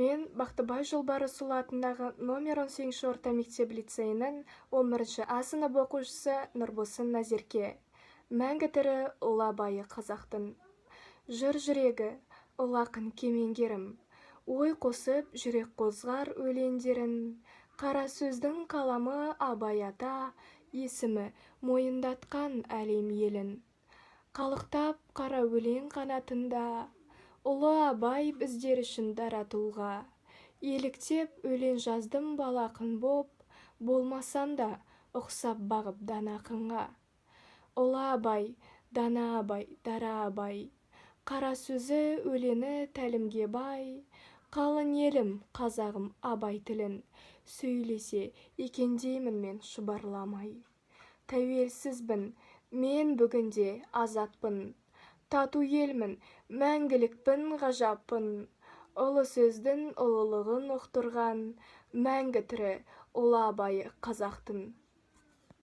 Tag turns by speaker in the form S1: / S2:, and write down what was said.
S1: Мен Бақтыбай Жолбарысұлы атындағы номер 18 орта мектеп лицейінің 11 А сынып оқушысы Нұрбосын Назерке. Мәңгі тірі ұлы абайы қазақтың. Жыр жүрегі, ұлы ақын кемеңгерім. Ой қосып жүрек қозғар өлеңдерін. Қара сөздің қаламы Абай ата, есімі мойындатқан әлем елін. Қалықтап қара өлең қанатында, ұлы абай біздер үшін дара тұлға. Еліктеп өлең жаздым бала ақын боп, болмасам да ұқсап бағып дана ақынға. Ұлы абай, дана абай, дара абай, қара сөзі өлені тәлімге бай. Қалың елім, қазағым абай тілін, сөйлесе екендеймін мен шұбарламай. Тәуелсізбін, мен бүгінде азатпын, тату елмін, мәңгілікпін, ғажаппын. Ұлы сөздің ұлылығын ұқтырған, мәңгі тірі ұлы абайы қазақтың.